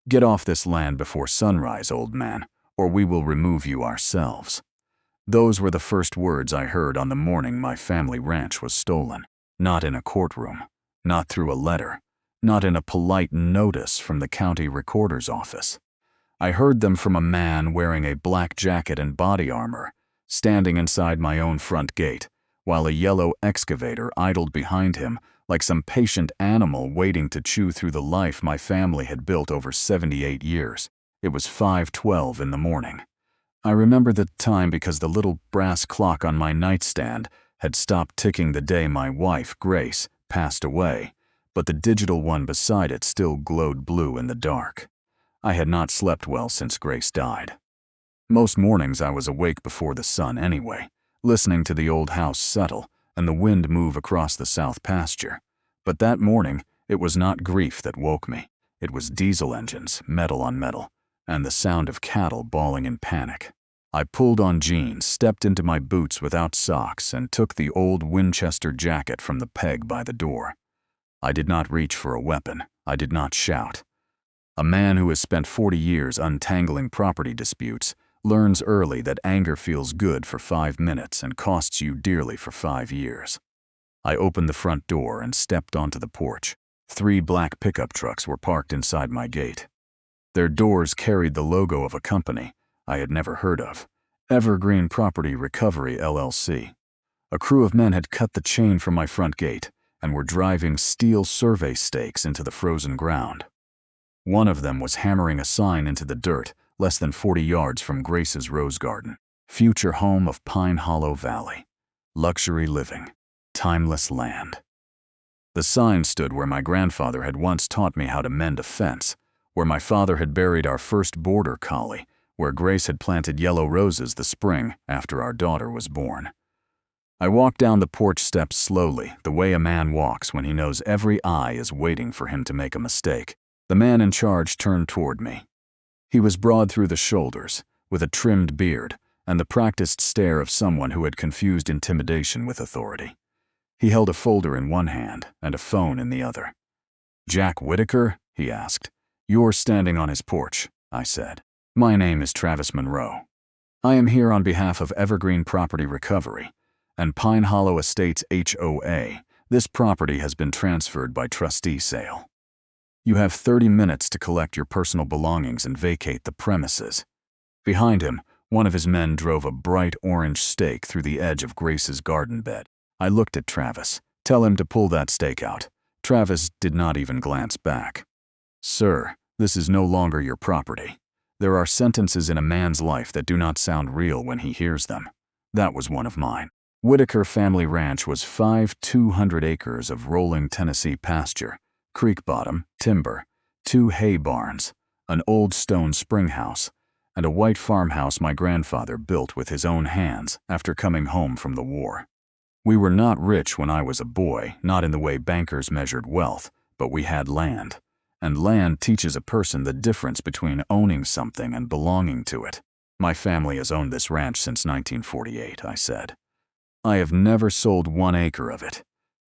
"Get off this land before sunrise, old man, or we will remove you ourselves." Those were the first words I heard on the morning my family ranch was stolen. Not in a courtroom, not through a letter, not in a polite notice from the county recorder's office. I heard them from a man wearing a black jacket and body armor, standing inside my own front gate, while a yellow excavator idled behind him like some patient animal waiting to chew through the life my family had built over 78 years. It was 5:12 in the morning. I remember the time because the little brass clock on my nightstand had stopped ticking the day my wife, Grace, passed away, but the digital one beside it still glowed blue in the dark. I had not slept well since Grace died. Most mornings I was awake before the sun anyway, listening to the old house settle and the wind move across the south pasture. But that morning, it was not grief that woke me. It was diesel engines, metal on metal, and the sound of cattle bawling in panic. I pulled on jeans, stepped into my boots without socks, and took the old Winchester jacket from the peg by the door. I did not reach for a weapon. I did not shout. A man who has spent 40 years untangling property disputes learns early that anger feels good for 5 minutes and costs you dearly for 5 years. I opened the front door and stepped onto the porch. 3 black pickup trucks were parked inside my gate. Their doors carried the logo of a company I had never heard of, Evergreen Property Recovery, LLC. A crew of men had cut the chain from my front gate and were driving steel survey stakes into the frozen ground. One of them was hammering a sign into the dirt less than 40 yards from Grace's rose garden. Future home of Pine Hollow Valley. Luxury living. Timeless land. The sign stood where my grandfather had once taught me how to mend a fence, where my father had buried our first border collie, where Grace had planted yellow roses the spring after our daughter was born. I walked down the porch steps slowly, the way a man walks when he knows every eye is waiting for him to make a mistake. The man in charge turned toward me. He was broad through the shoulders, with a trimmed beard, and the practiced stare of someone who had confused intimidation with authority. He held a folder in one hand and a phone in the other. "Jack Whitaker?" he asked. "You're standing on his porch," I said. "My name is Travis Monroe. I am here on behalf of Evergreen Property Recovery and Pine Hollow Estates HOA. This property has been transferred by trustee sale. You have 30 minutes to collect your personal belongings and vacate the premises." Behind him, one of his men drove a bright orange stake through the edge of Grace's garden bed. I looked at Travis. "Tell him to pull that stake out." Travis did not even glance back. "Sir, this is no longer your property. There are sentences in a man's life that do not sound real when he hears them. That was one of mine. Whitaker Family Ranch was 200 acres of rolling Tennessee pasture, creek bottom, timber, 2 hay barns, an old stone spring house, and a white farmhouse my grandfather built with his own hands after coming home from the war. We were not rich when I was a boy, not in the way bankers measured wealth, but we had land. And land teaches a person the difference between owning something and belonging to it. My family has owned this ranch since 1948, I said. I have never sold 1 acre of it.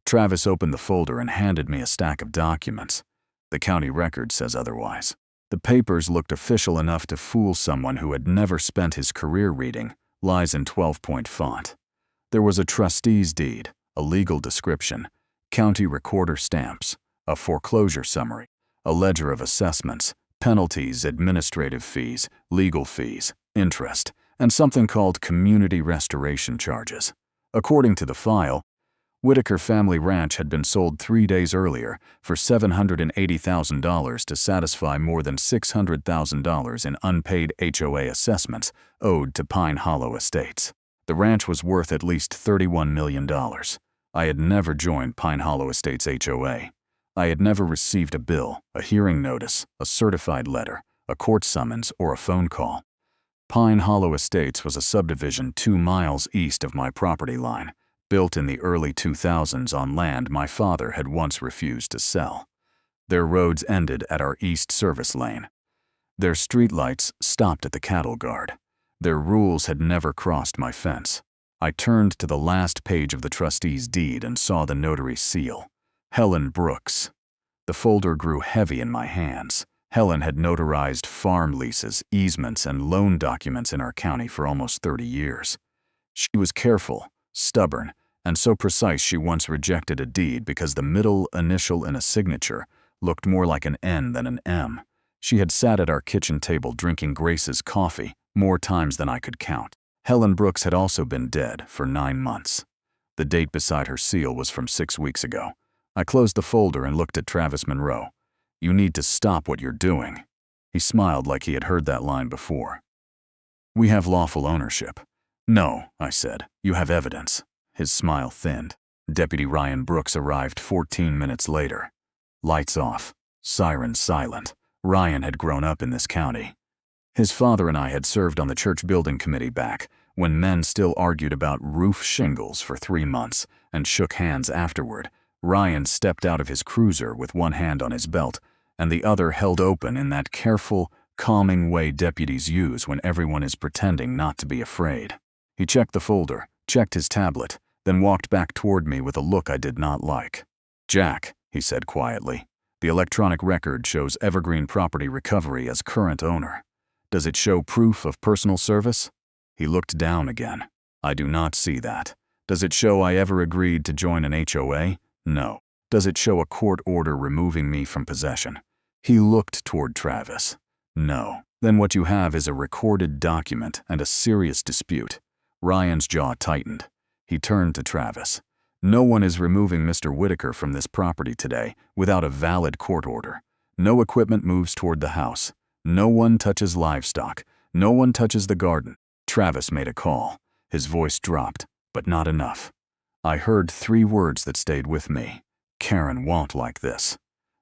Travis opened the folder and handed me a stack of documents. The county record says otherwise. The papers looked official enough to fool someone who had never spent his career reading lies in 12-point font. There was a trustee's deed, a legal description, county recorder stamps, a foreclosure summary, a ledger of assessments, penalties, administrative fees, legal fees, interest, and something called community restoration charges. According to the file, Whitaker Family Ranch had been sold 3 days earlier for $780,000 to satisfy more than $600,000 in unpaid HOA assessments owed to Pine Hollow Estates. The ranch was worth at least $31 million. I had never joined Pine Hollow Estates HOA. I had never received a bill, a hearing notice, a certified letter, a court summons, or a phone call. Pine Hollow Estates was a subdivision 2 miles east of my property line, built in the early 2000s on land my father had once refused to sell. Their roads ended at our east service lane. Their streetlights stopped at the cattle guard. Their rules had never crossed my fence. I turned to the last page of the trustee's deed and saw the notary seal. Helen Brooks. The folder grew heavy in my hands. Helen had notarized farm leases, easements, and loan documents in our county for almost 30 years. She was careful, stubborn, and so precise she once rejected a deed because the middle initial in a signature looked more like an N than an M. She had sat at our kitchen table drinking Grace's coffee more times than I could count. Helen Brooks had also been dead for 9 months. The date beside her seal was from 6 weeks ago. I closed the folder and looked at Travis Monroe. "You need to stop what you're doing." He smiled like he had heard that line before. "We have lawful ownership." "No," I said. "You have evidence." His smile thinned. Deputy Ryan Brooks arrived 14 minutes later. Lights off, sirens silent. Ryan had grown up in this county. His father and I had served on the church building committee back when men still argued about roof shingles for 3 months and shook hands afterward. Ryan stepped out of his cruiser with one hand on his belt and the other held open in that careful, calming way deputies use when everyone is pretending not to be afraid. He checked the folder, checked his tablet, then walked back toward me with a look I did not like. "Jack," he said quietly, "the electronic record shows Evergreen Property Recovery as current owner. Does it show proof of personal service?" He looked down again. "I do not see that. Does it show I ever agreed to join an HOA? No. Does it show a court order removing me from possession?" He looked toward Travis. "No. Then what you have is a recorded document and a serious dispute." Ryan's jaw tightened. He turned to Travis. "No one is removing Mr. Whitaker from this property today without a valid court order. No equipment moves toward the house. No one touches livestock. No one touches the garden." Travis made a call. His voice dropped, but not enough. I heard 3 words that stayed with me. "Karen won't like this."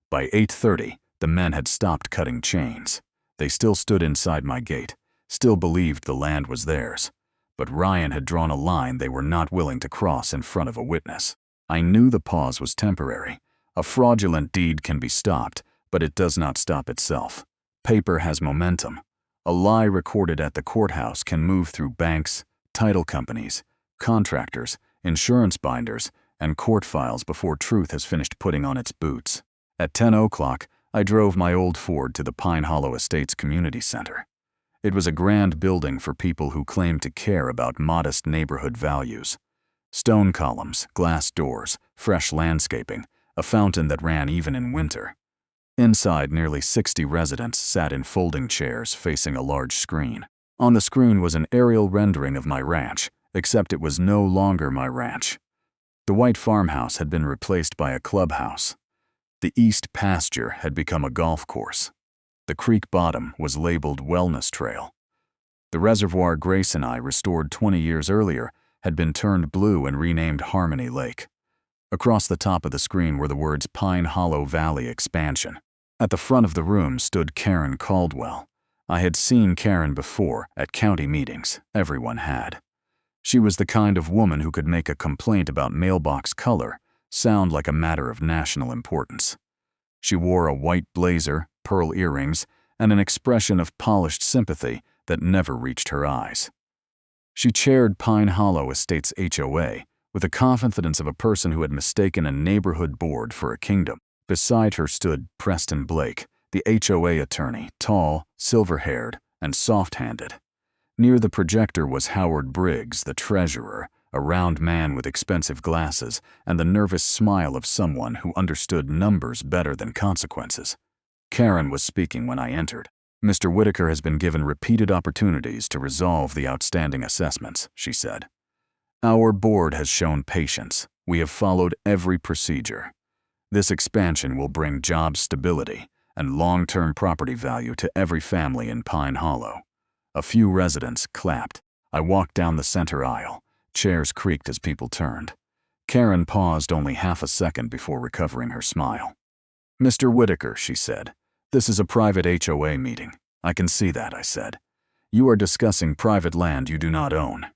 By 8:30, the men had stopped cutting chains. They still stood inside my gate, still believed the land was theirs. But Ryan had drawn a line they were not willing to cross in front of a witness. I knew the pause was temporary. A fraudulent deed can be stopped, but it does not stop itself. Paper has momentum. A lie recorded at the courthouse can move through banks, title companies, contractors, insurance binders, and court files before truth has finished putting on its boots. At 10 o'clock, I drove my old Ford to the Pine Hollow Estates Community Center. It was a grand building for people who claimed to care about modest neighborhood values. Stone columns, glass doors, fresh landscaping, a fountain that ran even in winter. Inside, nearly 60 residents sat in folding chairs facing a large screen. On the screen was an aerial rendering of my ranch, except it was no longer my ranch. The white farmhouse had been replaced by a clubhouse. The east pasture had become a golf course. The creek bottom was labeled Wellness Trail. The reservoir Grace and I restored 20 years earlier had been turned blue and renamed Harmony Lake. Across the top of the screen were the words Pine Hollow Valley Expansion. At the front of the room stood Karen Caldwell. I had seen Karen before at county meetings. Everyone had. She was the kind of woman who could make a complaint about mailbox color sound like a matter of national importance. She wore a white blazer, pearl earrings, and an expression of polished sympathy that never reached her eyes. She chaired Pine Hollow Estates HOA with the confidence of a person who had mistaken a neighborhood board for a kingdom. Beside her stood Preston Blake, the HOA attorney, tall, silver-haired, and soft-handed. Near the projector was Howard Briggs, the treasurer, a round man with expensive glasses and the nervous smile of someone who understood numbers better than consequences. Karen was speaking when I entered. "Mr. Whitaker has been given repeated opportunities to resolve the outstanding assessments," she said. "Our board has shown patience. We have followed every procedure. This expansion will bring job stability and long-term property value to every family in Pine Hollow." A few residents clapped. I walked down the center aisle. Chairs creaked as people turned. Karen paused only half a second before recovering her smile. "Mr. Whitaker," she said, "this is a private HOA meeting." "I can see that," I said. "You are discussing private land you do not own."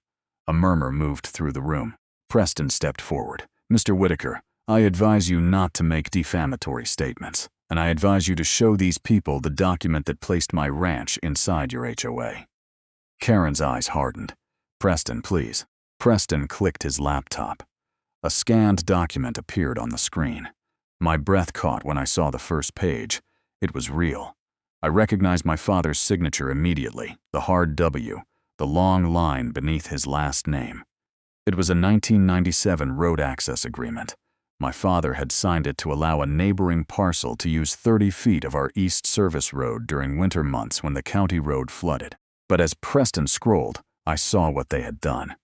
A murmur moved through the room. Preston stepped forward. "Mr. Whitaker, I advise you not to make defamatory statements, and I advise you to show these people the document that placed my ranch inside your HOA." Karen's eyes hardened. "Preston, please." Preston clicked his laptop. A scanned document appeared on the screen. My breath caught when I saw the first page. It was real. I recognized my father's signature immediately, the hard W, the long line beneath his last name. It was a 1997 road access agreement. My father had signed it to allow a neighboring parcel to use 30 feet of our East Service Road during winter months when the county road flooded. But as Preston scrolled, I saw what they had done.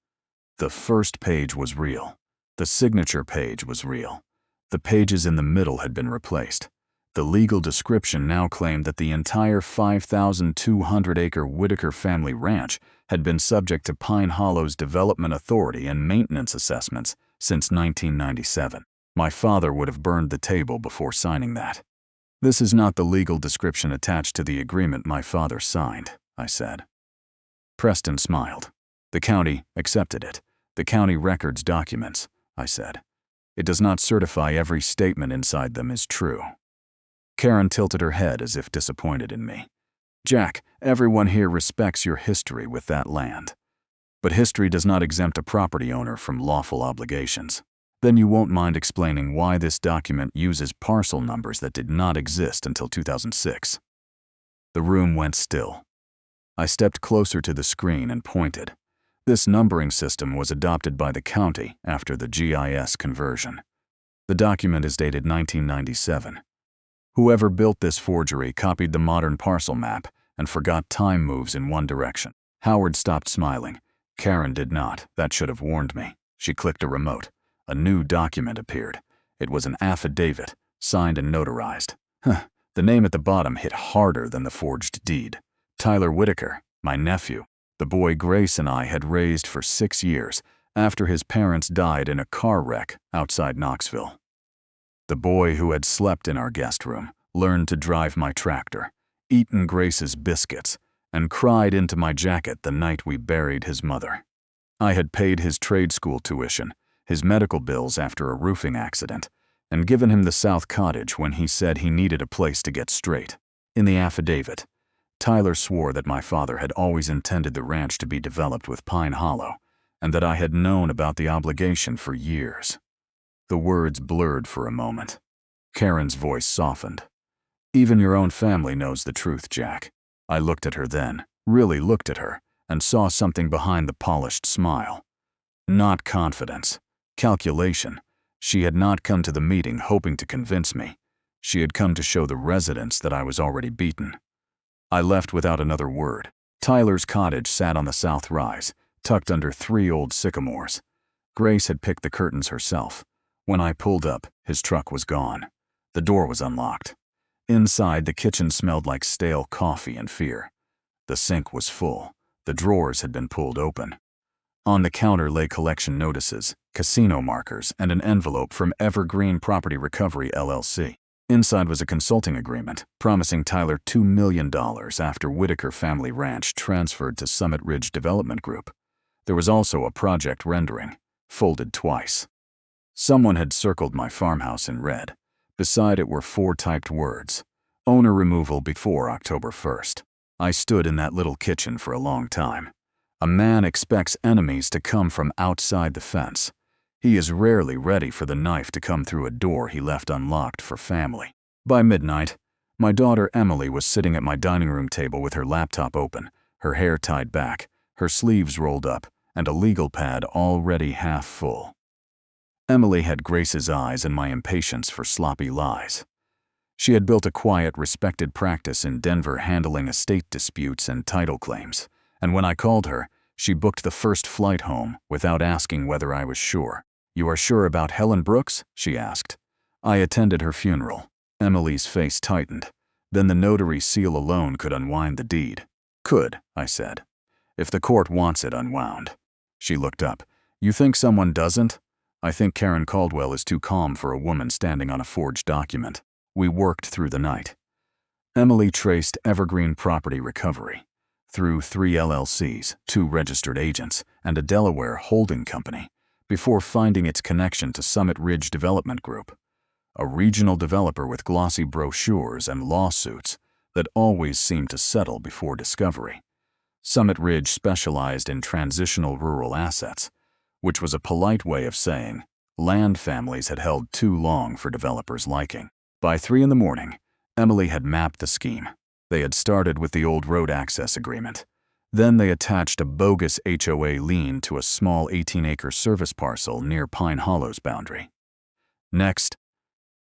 The first page was real. The signature page was real. The pages in the middle had been replaced. The legal description now claimed that the entire 5,200-acre Whitaker family ranch had been subject to Pine Hollow's Development Authority and maintenance assessments since 1997. My father would have burned the table before signing that. "This is not the legal description attached to the agreement my father signed," I said. Preston smiled. "The county accepted it. The county records documents," I said. "It does not certify every statement inside them is true." Karen tilted her head as if disappointed in me. "Jack, everyone here respects your history with that land. But history does not exempt a property owner from lawful obligations. Then you won't mind explaining why this document uses parcel numbers that did not exist until 2006. The room went still. I stepped closer to the screen and pointed. This numbering system was adopted by the county after the GIS conversion. The document is dated 1997. Whoever built this forgery copied the modern parcel map and forgot time moves in one direction. Howard stopped smiling. Karen did not. That should have warned me. She clicked a remote. A new document appeared. It was an affidavit, signed and notarized. The name at the bottom hit harder than the forged deed. Tyler Whitaker, my nephew, the boy Grace and I had raised for 6 years after his parents died in a car wreck outside Knoxville. The boy who had slept in our guest room, learned to drive my tractor, eaten Grace's biscuits, and cried into my jacket the night we buried his mother. I had paid his trade school tuition, his medical bills after a roofing accident, and given him the South Cottage when he said he needed a place to get straight. In the affidavit, Tyler swore that my father had always intended the ranch to be developed with Pine Hollow, and that I had known about the obligation for years. The words blurred for a moment. Karen's voice softened. "Even your own family knows the truth, Jack." I looked at her then, really looked at her, and saw something behind the polished smile. Not confidence. Calculation. She had not come to the meeting hoping to convince me. She had come to show the residents that I was already beaten. I left without another word. Tyler's cottage sat on the south rise, tucked under 3 old sycamores. Grace had picked the curtains herself. When I pulled up, his truck was gone. The door was unlocked. Inside, the kitchen smelled like stale coffee and fear. The sink was full. The drawers had been pulled open. On the counter lay collection notices, casino markers, and an envelope from Evergreen Property Recovery, LLC. Inside was a consulting agreement promising Tyler $2 million after Whitaker Family Ranch transferred to Summit Ridge Development Group. There was also a project rendering, folded twice. Someone had circled my farmhouse in red. Beside it were 4 typed words: owner removal before October 1st. I stood in that little kitchen for a long time. A man expects enemies to come from outside the fence. He is rarely ready for the knife to come through a door he left unlocked for family. By midnight, my daughter Emily was sitting at my dining room table with her laptop open, her hair tied back, her sleeves rolled up, and a legal pad already half full. Emily had Grace's eyes and my impatience for sloppy lies. She had built a quiet, respected practice in Denver handling estate disputes and title claims, and when I called her, she booked the first flight home without asking whether I was sure. "You are sure about Helen Brooks?" she asked. I attended her funeral. Emily's face tightened. Then the notary seal alone could unwind the deed. "Could," I said. "If the court wants it unwound." She looked up. "You think someone doesn't?" "I think Karen Caldwell is too calm for a woman standing on a forged document." We worked through the night. Emily traced Evergreen Property Recovery through 3 LLCs, 2 registered agents, and a Delaware holding company before finding its connection to Summit Ridge Development Group, a regional developer with glossy brochures and lawsuits that always seemed to settle before discovery. Summit Ridge specialized in transitional rural assets, which was a polite way of saying land families had held too long for developers' liking. By 3 in the morning, Emily had mapped the scheme. They had started with the old road access agreement. Then they attached a bogus HOA lien to a small 18-acre service parcel near Pine Hollow's boundary. Next,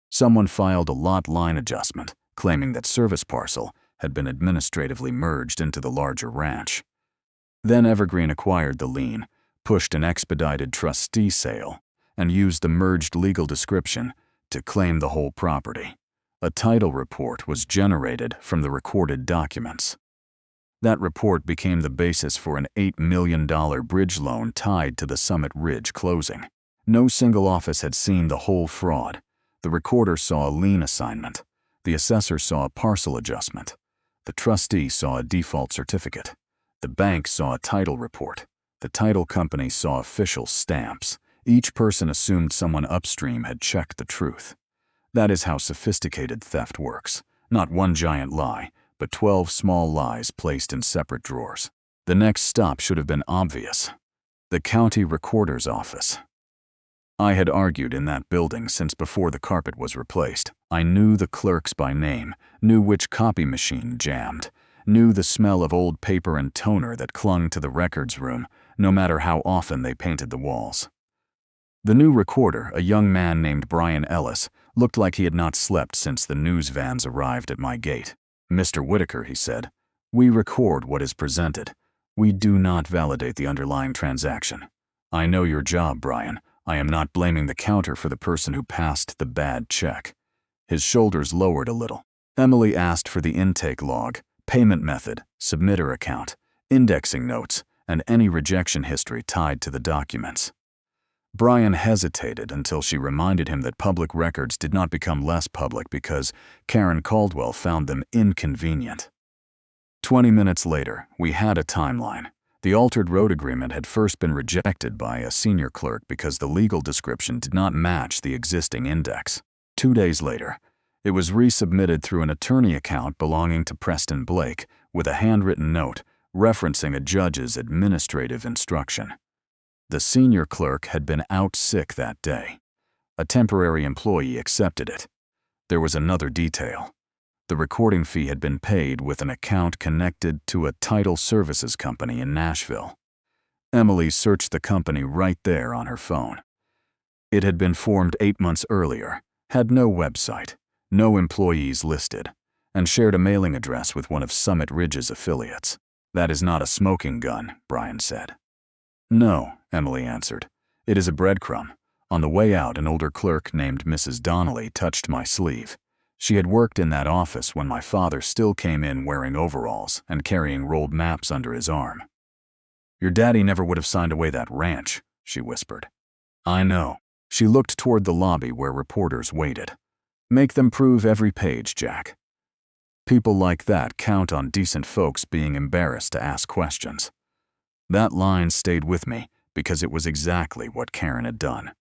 someone filed a lot line adjustment, claiming that service parcel had been administratively merged into the larger ranch. Then Evergreen acquired the lien, pushed an expedited trustee sale, and used the merged legal description to claim the whole property. A title report was generated from the recorded documents. That report became the basis for an $8 million bridge loan tied to the Summit Ridge closing. No single office had seen the whole fraud. The recorder saw a lien assignment. The assessor saw a parcel adjustment. The trustee saw a default certificate. The bank saw a title report. The title company saw official stamps. Each person assumed someone upstream had checked the truth. That is how sophisticated theft works. Not one giant lie, but 12 small lies placed in separate drawers. The next stop should have been obvious. The county recorder's office. I had argued in that building since before the carpet was replaced. I knew the clerks by name, knew which copy machine jammed, knew the smell of old paper and toner that clung to the records room, no matter how often they painted the walls. The new recorder, a young man named Brian Ellis, looked like he had not slept since the news vans arrived at my gate. "Mr. Whitaker," he said, "we record what is presented. We do not validate the underlying transaction. I know your job, Brian. I am not blaming the counter for the person who passed the bad check." His shoulders lowered a little. Emily asked for the intake log, payment method, submitter account, indexing notes, and any rejection history tied to the documents. Brian hesitated until she reminded him that public records did not become less public because Karen Caldwell found them inconvenient. 20 minutes later, we had a timeline. The altered road agreement had first been rejected by a senior clerk because the legal description did not match the existing index. 2 days later, it was resubmitted through an attorney account belonging to Preston Blake with a handwritten note referencing a judge's administrative instruction. The senior clerk had been out sick that day. A temporary employee accepted it. There was another detail. The recording fee had been paid with an account connected to a title services company in Nashville. Emily searched the company right there on her phone. It had been formed 8 months earlier, had no website, no employees listed, and shared a mailing address with one of Summit Ridge's affiliates. "That is not a smoking gun," Brian said. "No," Emily answered. "It is a breadcrumb. On the way out, an older clerk named Mrs. Donnelly touched my sleeve. She had worked in that office when my father still came in wearing overalls and carrying rolled maps under his arm." "Your daddy never would have signed away that ranch," she whispered. "I know." She looked toward the lobby where reporters waited. "Make them prove every page, Jack." People like that count on decent folks being embarrassed to ask questions. That line stayed with me because it was exactly what Karen had done.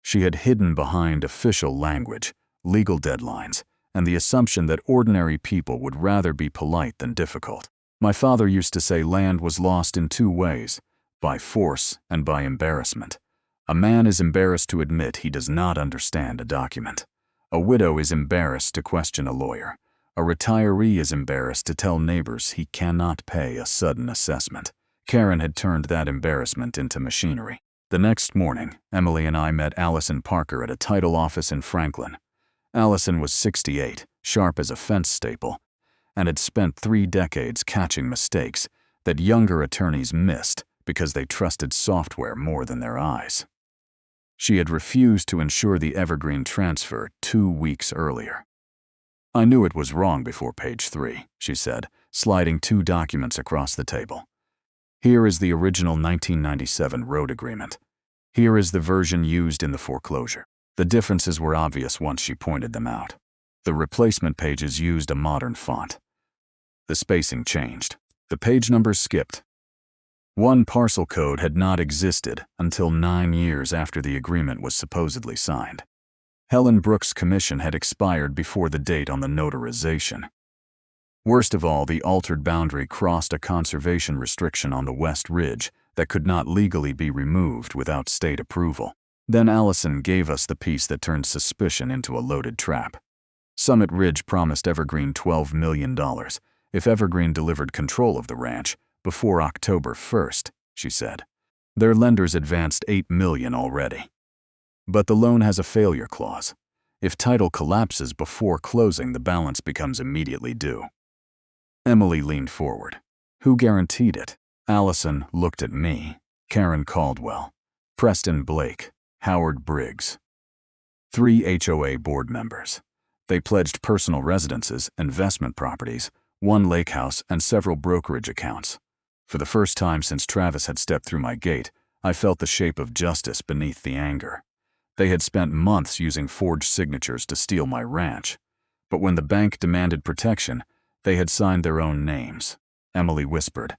She had hidden behind official language, legal deadlines, and the assumption that ordinary people would rather be polite than difficult. My father used to say land was lost in 2 ways, by force and by embarrassment. A man is embarrassed to admit he does not understand a document. A widow is embarrassed to question a lawyer. A retiree is embarrassed to tell neighbors he cannot pay a sudden assessment. Karen had turned that embarrassment into machinery. The next morning, Emily and I met Allison Parker at a title office in Franklin. Allison was 68, sharp as a fence staple, and had spent 3 decades catching mistakes that younger attorneys missed because they trusted software more than their eyes. She had refused to ensure the Evergreen transfer 2 weeks earlier. "I knew it was wrong before page 3, she said, sliding 2 documents across the table. "Here is the original 1997 road agreement. Here is the version used in the foreclosure." The differences were obvious once she pointed them out. The replacement pages used a modern font. The spacing changed. The page numbers skipped. One parcel code had not existed until 9 years after the agreement was supposedly signed. Helen Brooks' commission had expired before the date on the notarization. Worst of all, the altered boundary crossed a conservation restriction on the West Ridge that could not legally be removed without state approval. Then Allison gave us the piece that turned suspicion into a loaded trap. Summit Ridge promised Evergreen $12 million, if Evergreen delivered control of the ranch before October 1st, she said. Their lenders advanced $8 million already. But the loan has a failure clause. If title collapses before closing, the balance becomes immediately due. Emily leaned forward. Who guaranteed it? Allison looked at me. Karen Caldwell, Preston Blake, Howard Briggs. 3 HOA board members. They pledged personal residences, investment properties, 1 lake house, and several brokerage accounts. For the first time since Travis had stepped through my gate, I felt the shape of justice beneath the anger. They had spent months using forged signatures to steal my ranch. But when the bank demanded protection, they had signed their own names. Emily whispered,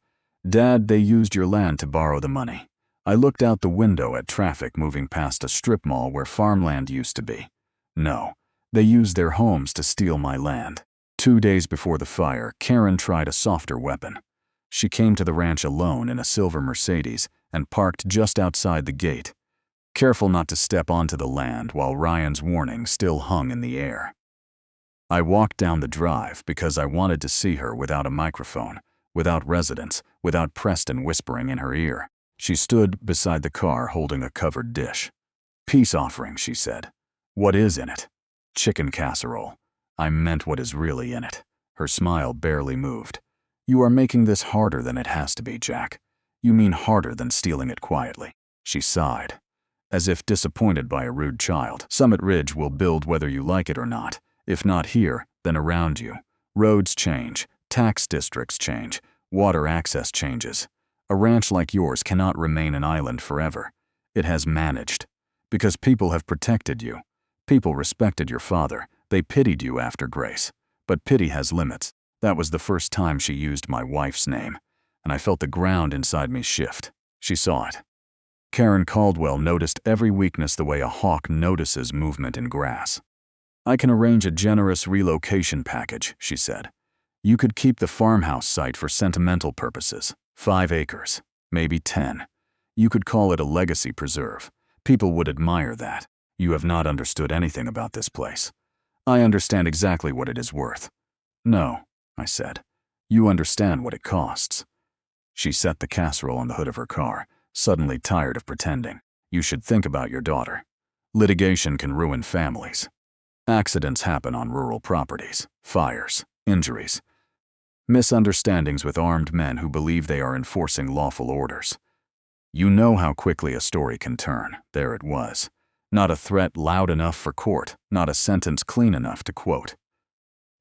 "Dad, they used your land to borrow the money." I looked out the window at traffic moving past a strip mall where farmland used to be. No, they used their homes to steal my land. 2 days before the fire, Karen tried a softer weapon. She came to the ranch alone in a silver Mercedes and parked just outside the gate, careful not to step onto the land while Ryan's warning still hung in the air. I walked down the drive because I wanted to see her without a microphone, without residence, without Preston whispering in her ear. She stood beside the car holding a covered dish. "Peace offering," she said. "What is in it?" "Chicken casserole." I meant what is really in it. Her smile barely moved. "You are making this harder than it has to be, Jack. You mean harder than stealing it quietly." She sighed, as if disappointed by a rude child. "Summit Ridge will build whether you like it or not. If not here, then around you. Roads change, tax districts change, water access changes. A ranch like yours cannot remain an island forever. It has managed. Because people have protected you. People respected your father. They pitied you after Grace. But pity has limits." That was the first time she used my wife's name, and I felt the ground inside me shift. She saw it. Karen Caldwell noticed every weakness the way a hawk notices movement in grass. "I can arrange a generous relocation package," she said. "You could keep the farmhouse site for sentimental purposes. 5 acres, maybe 10. You could call it a legacy preserve. People would admire that. You have not understood anything about this place. I understand exactly what it is worth." "No," I said. "You understand what it costs." She set the casserole on the hood of her car, suddenly tired of pretending. "You should think about your daughter. Litigation can ruin families. Accidents happen on rural properties, fires, injuries, misunderstandings with armed men who believe they are enforcing lawful orders. You know how quickly a story can turn. There it was. Not a threat loud enough for court, not a sentence clean enough to quote.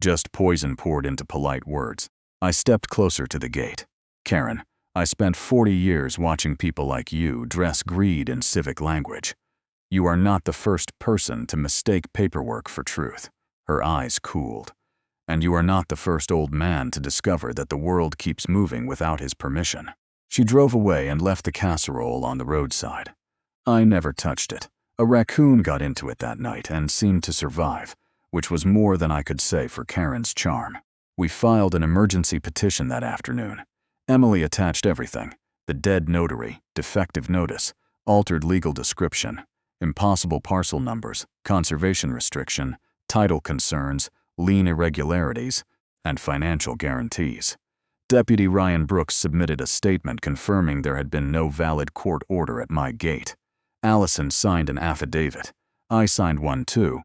Just poison poured into polite words. I stepped closer to the gate. "Karen, I spent 40 years watching people like you dress greed in civic language. You are not the first person to mistake paperwork for truth." Her eyes cooled. "And you are not the first old man to discover that the world keeps moving without his permission." She drove away and left the casserole on the roadside. I never touched it. A raccoon got into it that night and seemed to survive, which was more than I could say for Karen's charm. We filed an emergency petition that afternoon. Emily attached everything: the dead notary, defective notice, altered legal description, impossible parcel numbers, conservation restriction, title concerns, lien irregularities, and financial guarantees. Deputy Ryan Brooks submitted a statement confirming there had been no valid court order at my gate. Allison signed an affidavit. I signed one too,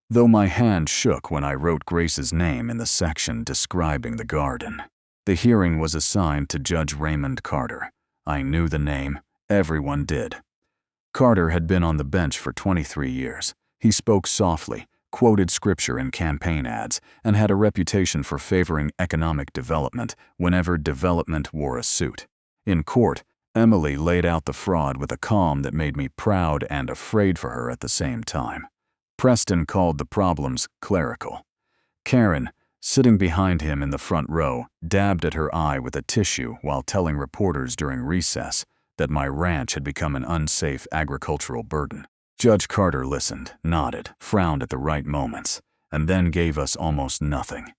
though my hand shook when I wrote Grace's name in the section describing the garden. The hearing was assigned to Judge Raymond Carter. I knew the name. Everyone did. Carter had been on the bench for 23 years. He spoke softly, quoted scripture in campaign ads, and had a reputation for favoring economic development whenever development wore a suit. In court, Emily laid out the fraud with a calm that made me proud and afraid for her at the same time. Preston called the problems clerical. Karen, sitting behind him in the front row, dabbed at her eye with a tissue while telling reporters during recess that my ranch had become an unsafe agricultural burden. Judge Carter listened, nodded, frowned at the right moments, and then gave us almost nothing.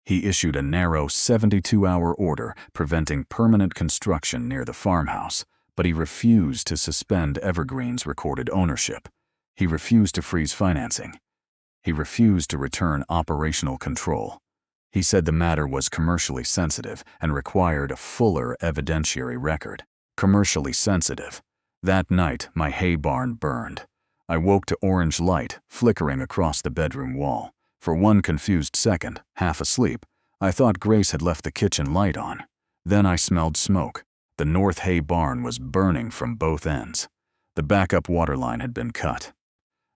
He issued a narrow 72-hour order preventing permanent construction near the farmhouse, but he refused to suspend Evergreen's recorded ownership. He refused to freeze financing. He refused to return operational control. He said the matter was commercially sensitive and required a fuller evidentiary record. Commercially sensitive. That night, my hay barn burned. I woke to orange light flickering across the bedroom wall. For one confused second, half asleep, I thought Grace had left the kitchen light on. Then I smelled smoke. The north hay barn was burning from both ends. The backup water line had been cut.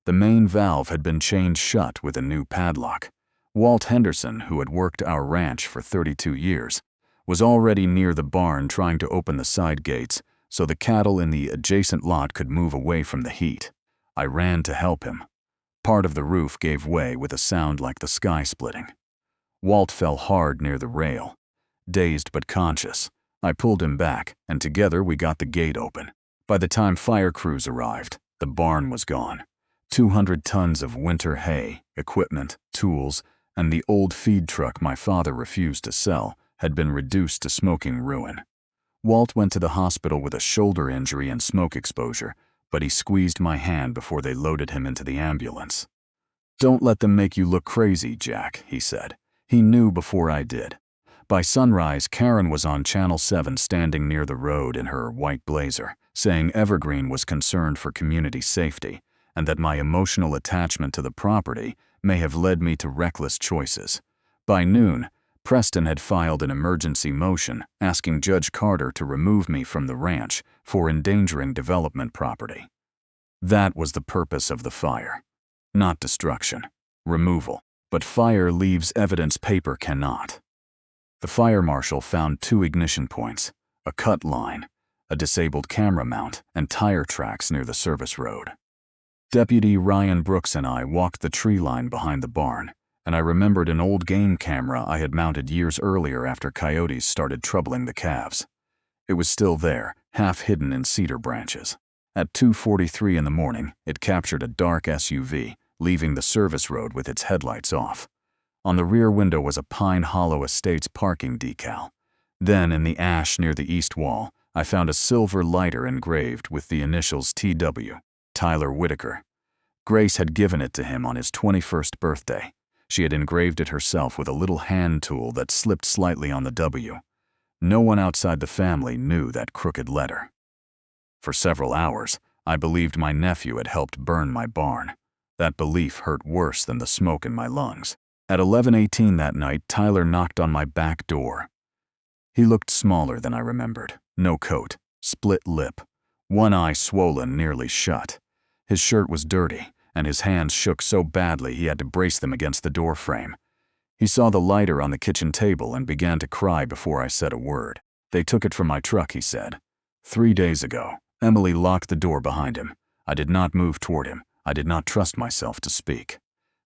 The main valve had been chained shut with a new padlock. Walt Henderson, who had worked our ranch for 32 years, was already near the barn trying to open the side gates so the cattle in the adjacent lot could move away from the heat. I ran to help him. Part of the roof gave way with a sound like the sky splitting. Walt fell hard near the rail. Dazed but conscious, I pulled him back, and together we got the gate open. By the time fire crews arrived, the barn was gone. 200 tons of winter hay, equipment, tools, and the old feed truck my father refused to sell had been reduced to smoking ruin. Walt went to the hospital with a shoulder injury and smoke exposure, but he squeezed my hand before they loaded him into the ambulance. "Don't let them make you look crazy, Jack," he said. He knew before I did. By sunrise, Karen was on Channel 7 standing near the road in her white blazer, saying Evergreen was concerned for community safety and that my emotional attachment to the property may have led me to reckless choices. By noon, Preston had filed an emergency motion asking Judge Carter to remove me from the ranch for endangering development property. That was the purpose of the fire. Not destruction, removal. But fire leaves evidence paper cannot. The fire marshal found 2 ignition points, a cut line, a disabled camera mount, and tire tracks near the service road. Deputy Ryan Brooks and I walked the tree line behind the barn, and I remembered an old game camera I had mounted years earlier after coyotes started troubling the calves. It was still there, half hidden in cedar branches. At 2:43 in the morning, it captured a dark SUV, leaving the service road with its headlights off. On the rear window was a Pine Hollow Estates parking decal. Then, in the ash near the east wall, I found a silver lighter engraved with the initials TW, Tyler Whitaker. Grace had given it to him on his 21st birthday. She had engraved it herself with a little hand tool that slipped slightly on the W. No one outside the family knew that crooked letter. For several hours, I believed my nephew had helped burn my barn. That belief hurt worse than the smoke in my lungs. At 11:18 that night, Tyler knocked on my back door. He looked smaller than I remembered. No coat, split lip, one eye swollen nearly shut. His shirt was dirty, and his hands shook so badly he had to brace them against the door frame. He saw the lighter on the kitchen table and began to cry before I said a word. "They took it from my truck," he said. 3 days ago, Emily locked the door behind him. I did not move toward him. I did not trust myself to speak.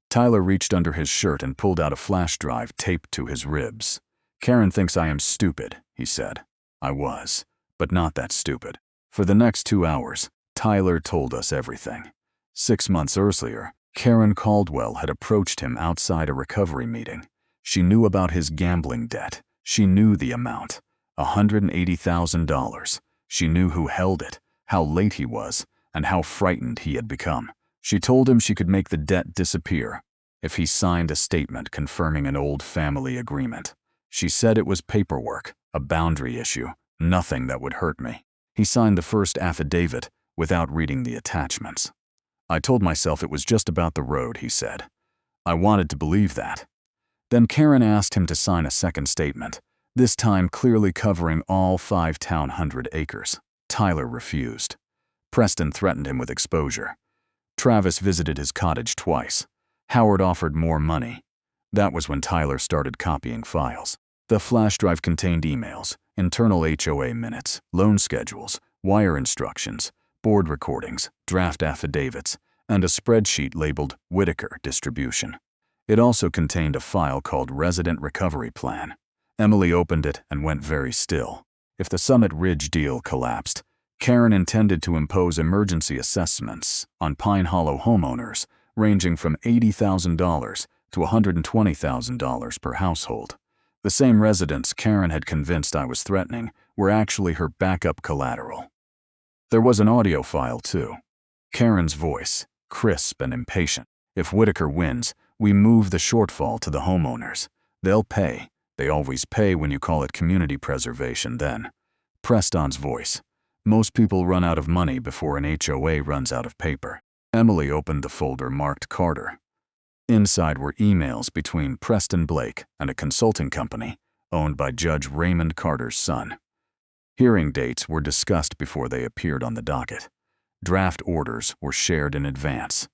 Tyler reached under his shirt and pulled out a flash drive taped to his ribs. "Karen thinks I am stupid," he said. I was, but not that stupid. For the next 2 hours, Tyler told us everything. 6 months earlier, Karen Caldwell had approached him outside a recovery meeting. She knew about his gambling debt. She knew the amount, $180,000. She knew who held it, how late he was, and how frightened he had become. She told him she could make the debt disappear if he signed a statement confirming an old family agreement. She said it was paperwork, a boundary issue, nothing that would hurt me. He signed the first affidavit without reading the attachments. I told myself it was just about the road, he said. I wanted to believe that. Then Karen asked him to sign a second statement, this time clearly covering all 5 town 100 acres. Tyler refused. Preston threatened him with exposure. Travis visited his cottage twice. Howard offered more money. That was when Tyler started copying files. The flash drive contained emails, internal HOA minutes, loan schedules, wire instructions, board recordings, draft affidavits, and a spreadsheet labeled Whitaker Distribution. It also contained a file called Resident Recovery Plan. Emily opened it and went very still. If the Summit Ridge deal collapsed, Karen intended to impose emergency assessments on Pine Hollow homeowners ranging from $80,000 to $120,000 per household. The same residents Karen had convinced I was threatening were actually her backup collateral. There was an audio file, too. Karen's voice, crisp and impatient. If Whitaker wins, we move the shortfall to the homeowners. They'll pay. They always pay when you call it community preservation then. Preston's voice. Most people run out of money before an HOA runs out of paper. Emily opened the folder marked Carter. Inside were emails between Preston Blake and a consulting company owned by Judge Raymond Carter's son. Hearing dates were discussed before they appeared on the docket. Draft orders were shared in advance.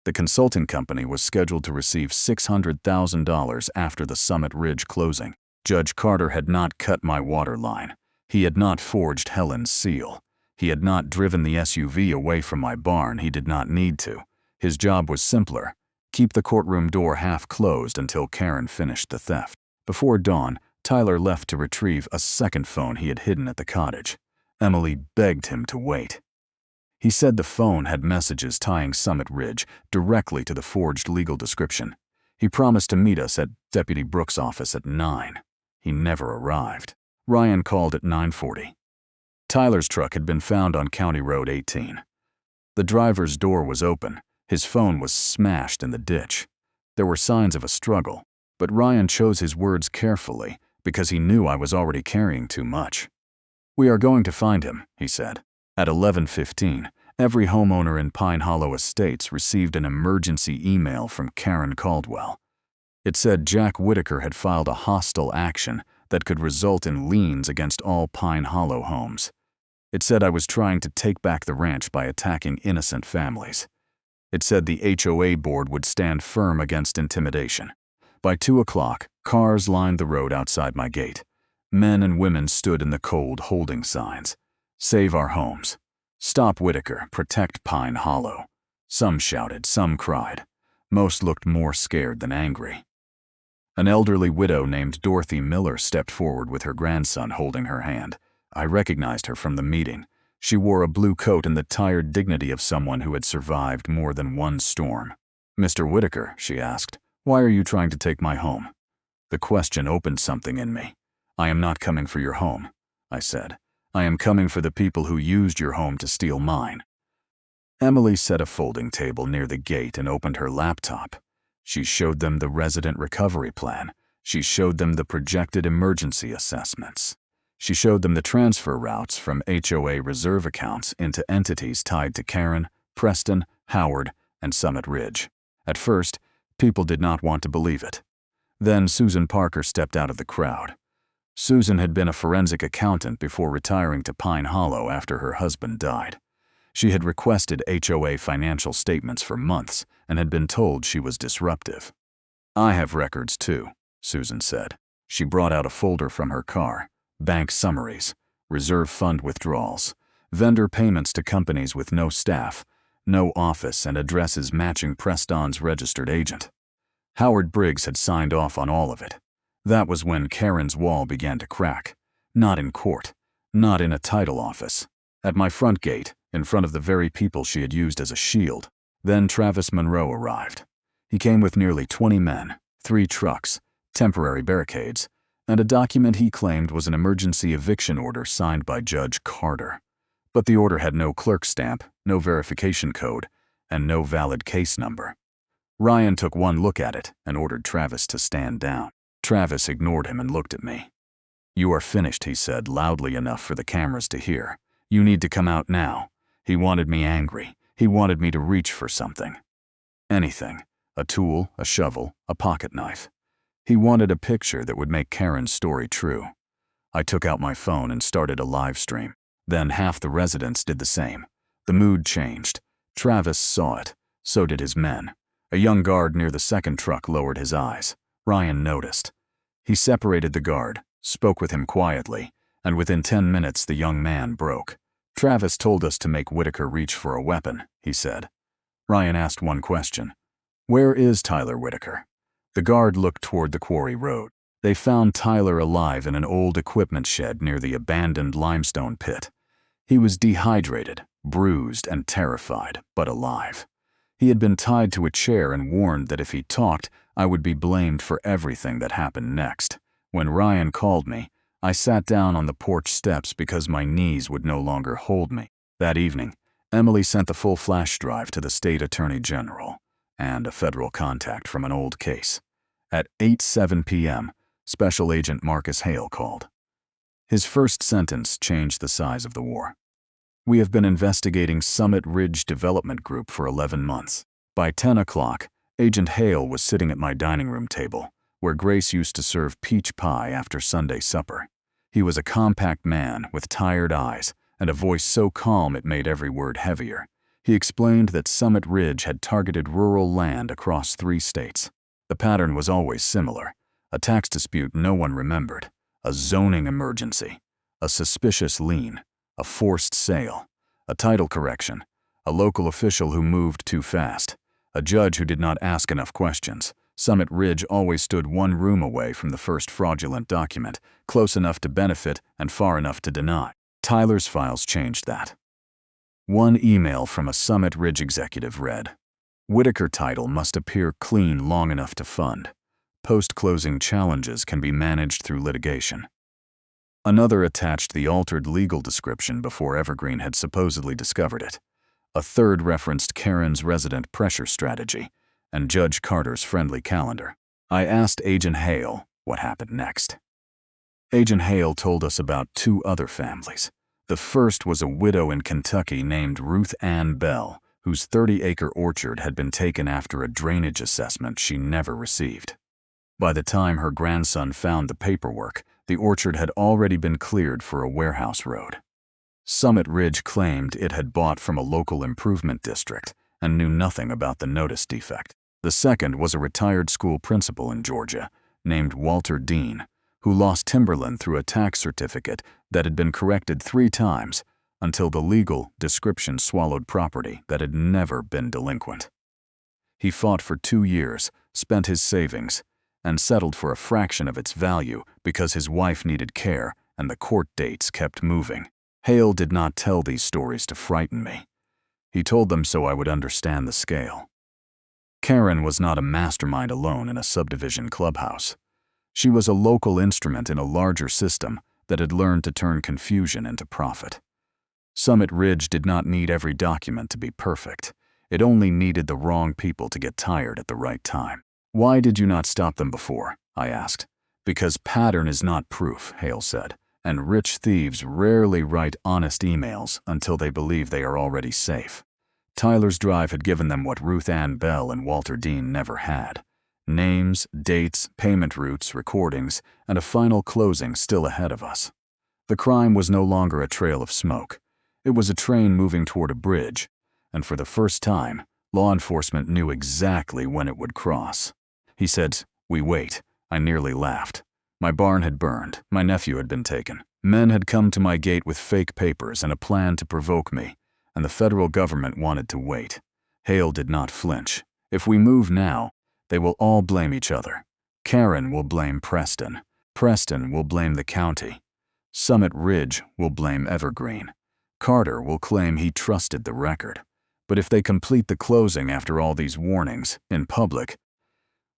The consulting company was scheduled to receive $600,000 after the Summit Ridge closing. Judge Carter had not cut my water line. He had not forged Helen's seal. He had not driven the SUV away from my barn. He did not need to. His job was simpler. Keep the courtroom door half closed until Karen finished the theft. Before dawn, Tyler left to retrieve a second phone he had hidden at the cottage. Emily begged him to wait. He said the phone had messages tying Summit Ridge directly to the forged legal description. He promised to meet us at Deputy Brooks' office at 9. He never arrived. Ryan called at 9:40. Tyler's truck had been found on County Road 18. The driver's door was open. His phone was smashed in the ditch. There were signs of a struggle, but Ryan chose his words carefully because he knew I was already carrying too much. "We are going to find him," he said. At 11:15, every homeowner in Pine Hollow Estates received an emergency email from Karen Caldwell. It said Jack Whitaker had filed a hostile action that could result in liens against all Pine Hollow homes. It said I was trying to take back the ranch by attacking innocent families. It said the HOA board would stand firm against intimidation. By 2 o'clock, cars lined the road outside my gate. Men and women stood in the cold holding signs. "Save our homes. Stop Whitaker. Protect Pine Hollow." Some shouted, some cried. Most looked more scared than angry. An elderly widow named Dorothy Miller stepped forward with her grandson holding her hand. I recognized her from the meeting. She wore a blue coat and the tired dignity of someone who had survived more than one storm. "Mr. Whitaker," she asked, "why are you trying to take my home?" The question opened something in me. "I am not coming for your home," I said. "I am coming for the people who used your home to steal mine." Emily set a folding table near the gate and opened her laptop. She showed them the resident recovery plan. She showed them the projected emergency assessments. She showed them the transfer routes from HOA reserve accounts into entities tied to Karen, Preston, Howard, and Summit Ridge. At first, people did not want to believe it. Then Susan Parker stepped out of the crowd. Susan had been a forensic accountant before retiring to Pine Hollow after her husband died. She had requested HOA financial statements for months and had been told she was disruptive. "I have records too," Susan said. She brought out a folder from her car. Bank summaries, reserve fund withdrawals, vendor payments to companies with no staff, no office, and addresses matching Preston's registered agent. Howard Briggs had signed off on all of it. That was when Karen's wall began to crack. Not in court, not in a title office. At my front gate, in front of the very people she had used as a shield. Then Travis Monroe arrived. He came with nearly 20 men, 3 trucks, temporary barricades, and a document he claimed was an emergency eviction order signed by Judge Carter. But the order had no clerk stamp, no verification code, and no valid case number. Ryan took one look at it and ordered Travis to stand down. Travis ignored him and looked at me. "You are finished," he said, loudly enough for the cameras to hear. "You need to come out now." He wanted me angry. He wanted me to reach for something. Anything. A tool, a shovel, a pocket knife. He wanted a picture that would make Karen's story true. I took out my phone and started a live stream. Then half the residents did the same. The mood changed. Travis saw it. So did his men. A young guard near the second truck lowered his eyes. Ryan noticed. He separated the guard, spoke with him quietly, and within 10 minutes the young man broke. "Travis told us to make Whitaker reach for a weapon," he said. Ryan asked one question. "Where is Tyler Whitaker?" The guard looked toward the quarry road. They found Tyler alive in an old equipment shed near the abandoned limestone pit. He was dehydrated, bruised, and terrified, but alive. He had been tied to a chair and warned that if he talked, I would be blamed for everything that happened next. When Ryan called me, I sat down on the porch steps because my knees would no longer hold me. That evening, Emily sent the full flash drive to the state attorney general and a federal contact from an old case. At 8:07 p.m., Special Agent Marcus Hale called. His first sentence changed the size of the war. "We have been investigating Summit Ridge Development Group for 11 months. By 10 o'clock, Agent Hale was sitting at my dining room table, where Grace used to serve peach pie after Sunday supper. He was a compact man with tired eyes and a voice so calm it made every word heavier. He explained that Summit Ridge had targeted rural land across 3 states. The pattern was always similar: a tax dispute no one remembered, a zoning emergency, a suspicious lien, a forced sale, a title correction, a local official who moved too fast, a judge who did not ask enough questions. Summit Ridge always stood one room away from the first fraudulent document, close enough to benefit and far enough to deny. Tyler's files changed that. One email from a Summit Ridge executive read, "Whitaker title must appear clean long enough to fund. Post-closing challenges can be managed through litigation." Another attached the altered legal description before Evergreen had supposedly discovered it. A third referenced Karen's resident pressure strategy and Judge Carter's friendly calendar. I asked Agent Hale what happened next. Agent Hale told us about 2 other families. The first was a widow in Kentucky named Ruth Ann Bell, whose 30-acre orchard had been taken after a drainage assessment she never received. By the time her grandson found the paperwork, the orchard had already been cleared for a warehouse road. Summit Ridge claimed it had bought from a local improvement district and knew nothing about the notice defect. The second was a retired school principal in Georgia named Walter Dean, who lost timberland through a tax certificate that had been corrected 3 times until the legal description swallowed property that had never been delinquent. He fought for 2 years, spent his savings, and settled for a fraction of its value because his wife needed care and the court dates kept moving. Hale did not tell these stories to frighten me. He told them so I would understand the scale. Karen was not a mastermind alone in a subdivision clubhouse. She was a local instrument in a larger system that had learned to turn confusion into profit. Summit Ridge did not need every document to be perfect. It only needed the wrong people to get tired at the right time. "Why did you not stop them before?" I asked. "Because pattern is not proof," Hale said, "and rich thieves rarely write honest emails until they believe they are already safe." Tyler's drive had given them what Ruth Ann Bell and Walter Dean never had: names, dates, payment routes, recordings, and a final closing still ahead of us. The crime was no longer a trail of smoke. It was a train moving toward a bridge, and for the first time, law enforcement knew exactly when it would cross. He said, "We wait." I nearly laughed. My barn had burned. My nephew had been taken. Men had come to my gate with fake papers and a plan to provoke me, and the federal government wanted to wait. Hale did not flinch. "If we move now, they will all blame each other. Karen will blame Preston. Preston will blame the county. Summit Ridge will blame Evergreen. Carter will claim he trusted the record. But if they complete the closing after all these warnings, in public,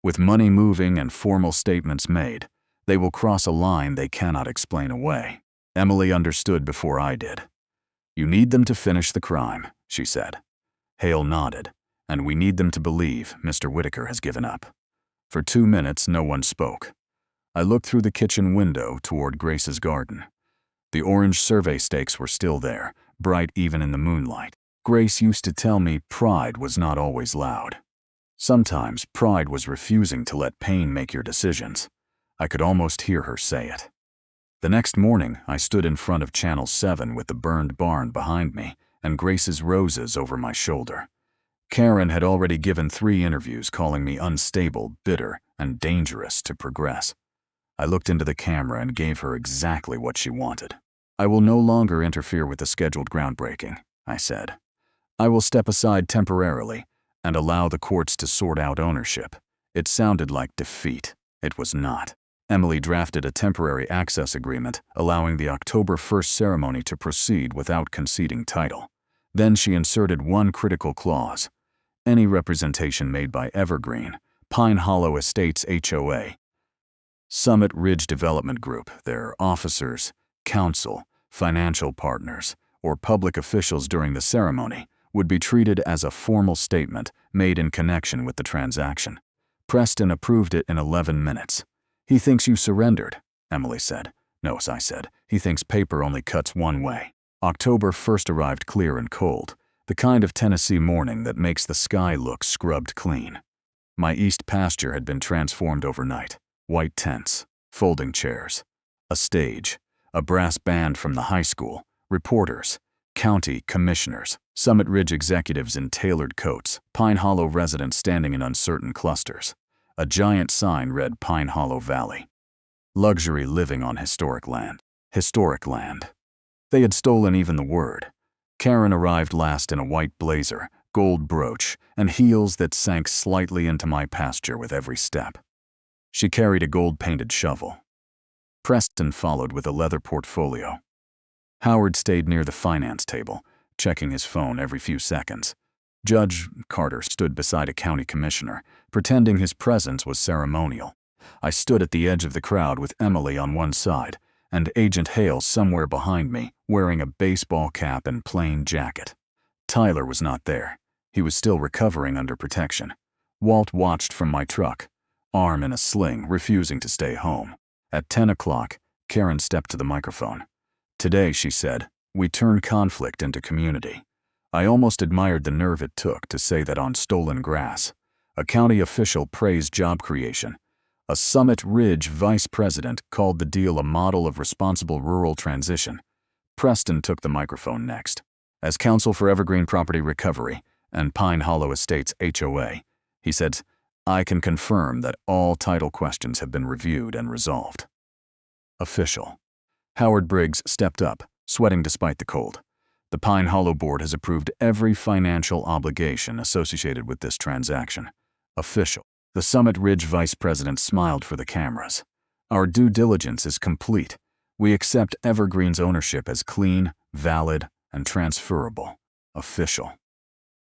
with money moving and formal statements made, they will cross a line they cannot explain away." Emily understood before I did. "You need them to finish the crime," she said. Hale nodded. "And we need them to believe Mr. Whitaker has given up." For 2 minutes, no one spoke. I looked through the kitchen window toward Grace's garden. The orange survey stakes were still there, bright even in the moonlight. Grace used to tell me pride was not always loud. Sometimes pride was refusing to let pain make your decisions. I could almost hear her say it. The next morning, I stood in front of Channel 7 with the burned barn behind me and Grace's roses over my shoulder. Karen had already given 3 interviews calling me unstable, bitter, and dangerous to progress. I looked into the camera and gave her exactly what she wanted. "I will no longer interfere with the scheduled groundbreaking," I said. "I will step aside temporarily and allow the courts to sort out ownership." It sounded like defeat. It was not. Emily drafted a temporary access agreement allowing the October 1st ceremony to proceed without conceding title. Then she inserted one critical clause: any representation made by Evergreen, Pine Hollow Estates HOA, Summit Ridge Development Group, their officers, counsel, financial partners, or public officials during the ceremony would be treated as a formal statement made in connection with the transaction. Preston approved it in 11 minutes. He thinks you surrendered, Emily said. No, I said. He thinks paper only cuts one way. October 1st arrived clear and cold, the kind of Tennessee morning that makes the sky look scrubbed clean. My east pasture had been transformed overnight. White tents, folding chairs, a stage, a brass band from the high school, reporters, county commissioners, Summit Ridge executives in tailored coats, Pine Hollow residents standing in uncertain clusters. A giant sign read Pine Hollow Valley. Luxury living on historic land. Historic land. They had stolen even the word. Karen arrived last in a white blazer, gold brooch, and heels that sank slightly into my pasture with every step. She carried a gold-painted shovel. Preston followed with a leather portfolio. Howard stayed near the finance table, checking his phone every few seconds. Judge Carter stood beside a county commissioner, pretending his presence was ceremonial. I stood at the edge of the crowd with Emily on one side, and Agent Hale somewhere behind me, wearing a baseball cap and plain jacket. Tyler was not there. He was still recovering under protection. Walt watched from my truck, arm in a sling, refusing to stay home. At 10 o'clock, Karen stepped to the microphone. Today, she said, we turn conflict into community. I almost admired the nerve it took to say that on stolen grass. A county official praised job creation. A Summit Ridge vice president called the deal a model of responsible rural transition. Preston took the microphone next. As counsel for Evergreen Property Recovery and Pine Hollow Estates HOA, he said, I can confirm that all title questions have been reviewed and resolved. Official. Howard Briggs stepped up, sweating despite the cold. The Pine Hollow Board has approved every financial obligation associated with this transaction. Official. The Summit Ridge vice president smiled for the cameras. Our due diligence is complete. We accept Evergreen's ownership as clean, valid, and transferable. Official.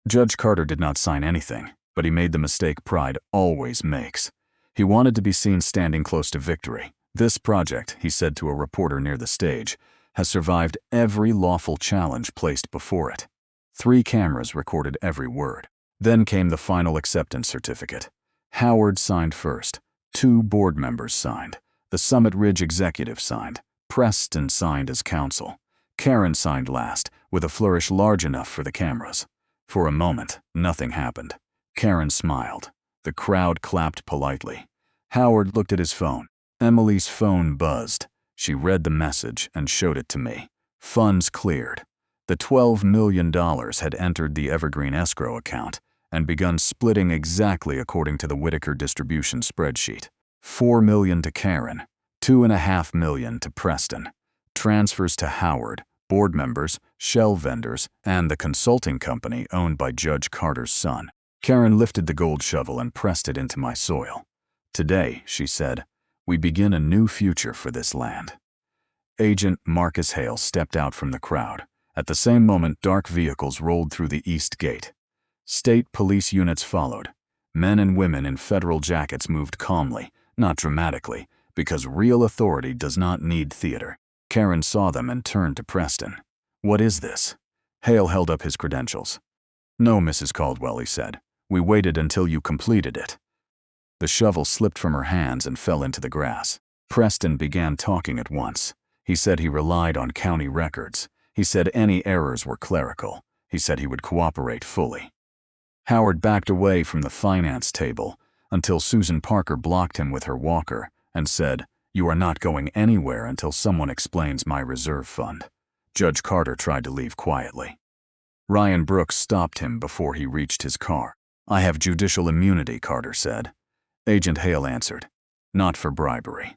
Judge Carter did not sign anything, but he made the mistake pride always makes. He wanted to be seen standing close to victory. This project, he said to a reporter near the stage, has survived every lawful challenge placed before it. 3 cameras recorded every word. Then came the final acceptance certificate. Howard signed first. 2 board members signed. The Summit Ridge executive signed. Preston signed as counsel. Karen signed last, with a flourish large enough for the cameras. For a moment, nothing happened. Karen smiled. The crowd clapped politely. Howard looked at his phone. Emily's phone buzzed. She read the message and showed it to me. Funds cleared. The $12 million had entered the Evergreen escrow account and begun splitting exactly according to the Whitaker distribution spreadsheet. $4 million to Karen, $2.5 million to Preston. Transfers to Howard, board members, shell vendors, and the consulting company owned by Judge Carter's son. Karen lifted the gold shovel and pressed it into my soil. Today, she said, we begin a new future for this land. Agent Marcus Hale stepped out from the crowd. At the same moment, dark vehicles rolled through the east gate. State police units followed. Men and women in federal jackets moved calmly, not dramatically, because real authority does not need theater. Karen saw them and turned to Preston. What is this? Hale held up his credentials. No, Mrs. Caldwell, he said. We waited until you completed it. The shovel slipped from her hands and fell into the grass. Preston began talking at once. He said he relied on county records. He said any errors were clerical. He said he would cooperate fully. Howard backed away from the finance table until Susan Parker blocked him with her walker and said, You are not going anywhere until someone explains my reserve fund. Judge Carter tried to leave quietly. Ryan Brooks stopped him before he reached his car. I have judicial immunity, Carter said. Agent Hale answered, Not for bribery.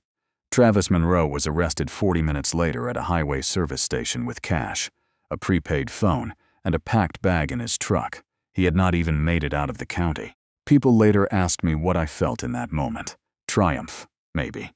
Travis Monroe was arrested 40 minutes later at a highway service station with cash, a prepaid phone, and a packed bag in his truck. He had not even made it out of the county. People later asked me what I felt in that moment. Triumph, maybe.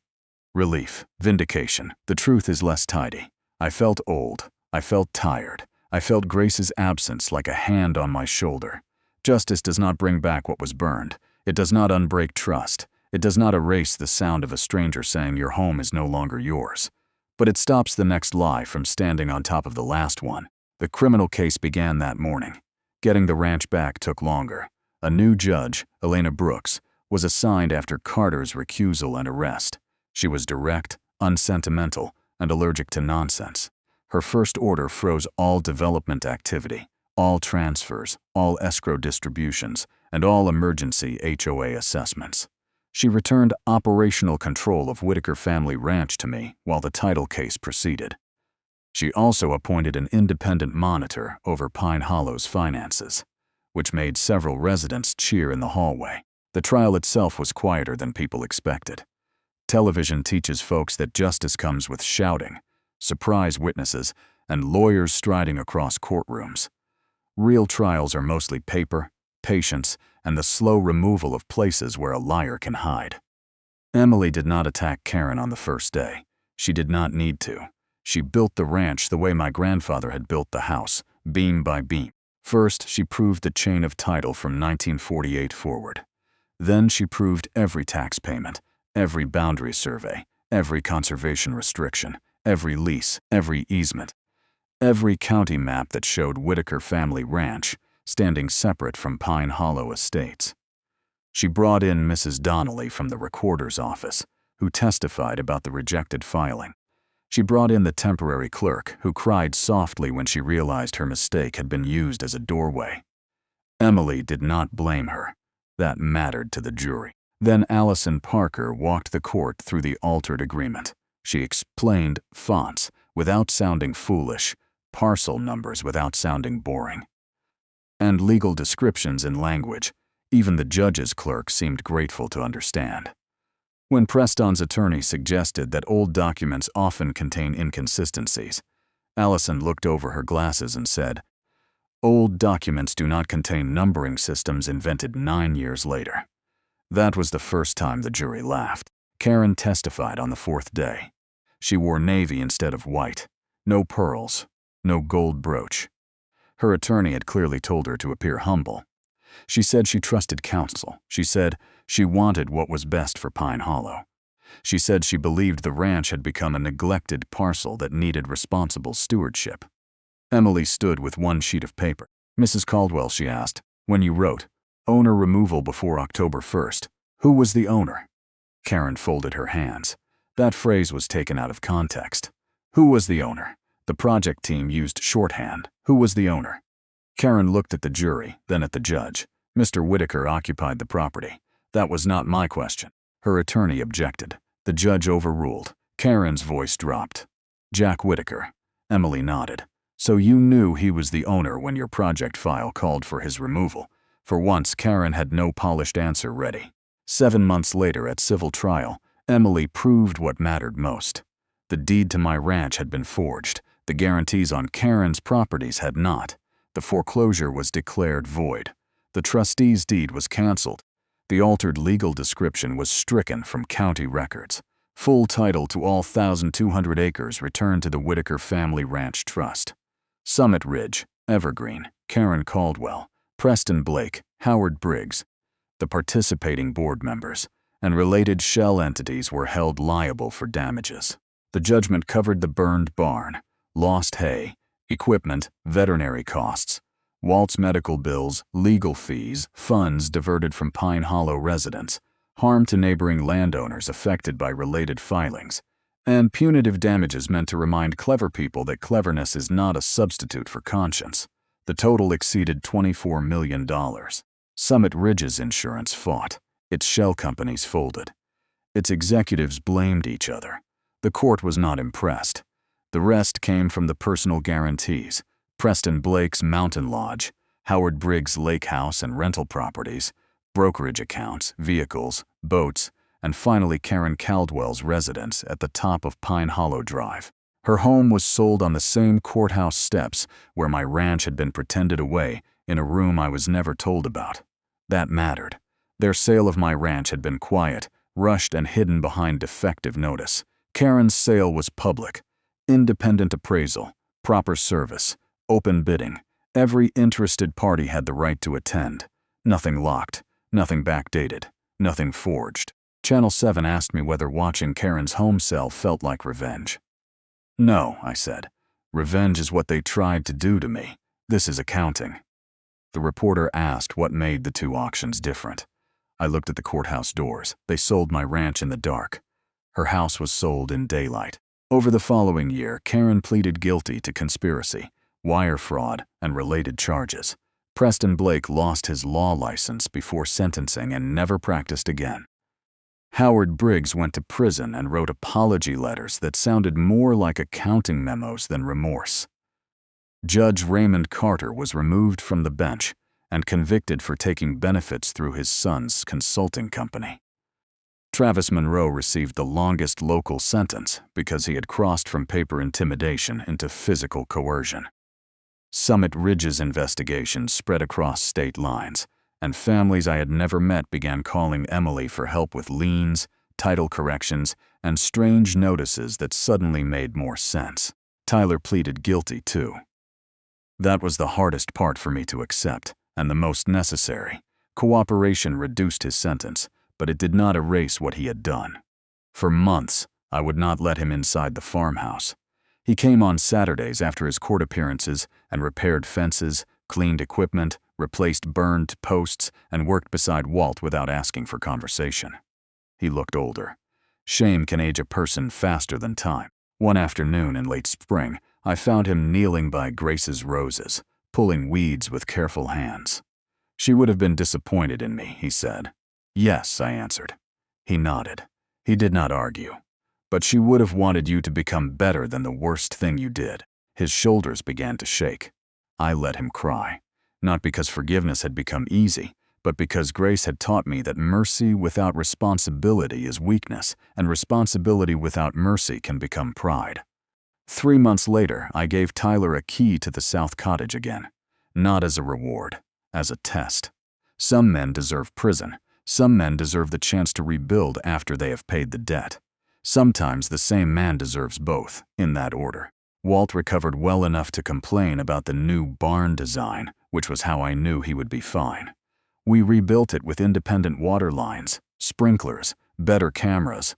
Relief, vindication. The truth is less tidy. I felt old. I felt tired. I felt Grace's absence like a hand on my shoulder. Justice does not bring back what was burned. It does not unbreak trust. It does not erase the sound of a stranger saying your home is no longer yours. But it stops the next lie from standing on top of the last one. The criminal case began that morning. Getting the ranch back took longer. A new judge, Elena Brooks, was assigned after Carter's recusal and arrest. She was direct, unsentimental, and allergic to nonsense. Her first order froze all development activity, all transfers, all escrow distributions, and all emergency HOA assessments. She returned operational control of Whitaker Family Ranch to me while the title case proceeded. She also appointed an independent monitor over Pine Hollow's finances, which made several residents cheer in the hallway. The trial itself was quieter than people expected. Television teaches folks that justice comes with shouting, surprise witnesses, and lawyers striding across courtrooms. Real trials are mostly paper, patience, and the slow removal of places where a liar can hide. Emily did not attack Karen on the first day. She did not need to. She built the ranch the way my grandfather had built the house, beam by beam. First, she proved the chain of title from 1948 forward. Then she proved every tax payment, every boundary survey, every conservation restriction, every lease, every easement, every county map that showed Whitaker Family Ranch standing separate from Pine Hollow Estates. She brought in Mrs. Donnelly from the recorder's office, who testified about the rejected filing. She brought in the temporary clerk, who cried softly when she realized her mistake had been used as a doorway. Emily did not blame her. That mattered to the jury. Then Allison Parker walked the court through the altered agreement. She explained fonts without sounding foolish, parcel numbers without sounding boring, and legal descriptions in language even the judge's clerk seemed grateful to understand. When Preston's attorney suggested that old documents often contain inconsistencies, Allison looked over her glasses and said, "Old documents do not contain numbering systems invented 9 years later." That was the first time the jury laughed. Karen testified on the fourth day. She wore navy instead of white. No pearls, no gold brooch. Her attorney had clearly told her to appear humble. She said she trusted counsel. She said she wanted what was best for Pine Hollow. She said she believed the ranch had become a neglected parcel that needed responsible stewardship. Emily stood with one sheet of paper. "Mrs. Caldwell," she asked, "when you wrote, 'owner removal before October 1st, who was the owner?'" Karen folded her hands. That phrase was taken out of context. Who was the owner? The project team used shorthand. Who was the owner? Karen looked at the jury, then at the judge. "Mr. Whitaker occupied the property. That was not my question." Her attorney objected. The judge overruled. Karen's voice dropped. "Jack Whitaker." Emily nodded. "So you knew he was the owner when your project file called for his removal." For once, Karen had no polished answer ready. 7 months later at civil trial, Emily proved what mattered most. The deed to my ranch had been forged. The guarantees on Karen's properties had not. The foreclosure was declared void. The trustee's deed was canceled. The altered legal description was stricken from county records. Full title to all 1,200 acres returned to the Whitaker Family Ranch Trust. Summit Ridge, Evergreen, Karen Caldwell, Preston Blake, Howard Briggs, the participating board members, and related shell entities were held liable for damages. The judgment covered the burned barn, lost hay, equipment, veterinary costs, Walt's medical bills, legal fees, funds diverted from Pine Hollow residents, harm to neighboring landowners affected by related filings, and punitive damages meant to remind clever people that cleverness is not a substitute for conscience. The total exceeded $24 million. Summit Ridge's insurance fought. Its shell companies folded. Its executives blamed each other. The court was not impressed. The rest came from the personal guarantees: Preston Blake's Mountain Lodge, Howard Briggs' lake house and rental properties, brokerage accounts, vehicles, boats, and finally Karen Caldwell's residence at the top of Pine Hollow Drive. Her home was sold on the same courthouse steps where my ranch had been pretended away in a room I was never told about. That mattered. Their sale of my ranch had been quiet, rushed, and hidden behind defective notice. Karen's sale was public. Independent appraisal, proper service, open bidding. Every interested party had the right to attend. Nothing locked, nothing backdated, nothing forged. Channel 7 asked me whether watching Karen's home sale felt like revenge. "No," I said. "Revenge is what they tried to do to me. This is accounting." The reporter asked what made the two auctions different. I looked at the courthouse doors. They sold my ranch in the dark. Her house was sold in daylight. Over the following year, Karen pleaded guilty to conspiracy, wire fraud, and related charges. Preston Blake lost his law license before sentencing and never practiced again. Howard Briggs went to prison and wrote apology letters that sounded more like accounting memos than remorse. Judge Raymond Carter was removed from the bench and convicted for taking benefits through his son's consulting company. Travis Monroe received the longest local sentence because he had crossed from paper intimidation into physical coercion. Summit Ridge's investigation spread across state lines, and families I had never met began calling Emily for help with liens, title corrections, and strange notices that suddenly made more sense. Tyler pleaded guilty, too. That was the hardest part for me to accept, and the most necessary. Cooperation reduced his sentence, but it did not erase what he had done. For months, I would not let him inside the farmhouse. He came on Saturdays after his court appearances and repaired fences, cleaned equipment, replaced burned posts, and worked beside Walt without asking for conversation. He looked older. Shame can age a person faster than time. One afternoon in late spring, I found him kneeling by Grace's roses, pulling weeds with careful hands. She would have been disappointed in me, he said. Yes, I answered. He nodded. He did not argue. But she would have wanted you to become better than the worst thing you did. His shoulders began to shake. I let him cry, not because forgiveness had become easy, but because Grace had taught me that mercy without responsibility is weakness, and responsibility without mercy can become pride. 3 months later, I gave Tyler a key to the South Cottage again, not as a reward, as a test. Some men deserve prison. Some men deserve the chance to rebuild after they have paid the debt. Sometimes the same man deserves both, in that order. Walt recovered well enough to complain about the new barn design, which was how I knew he would be fine. We rebuilt it with independent water lines, sprinklers, better cameras,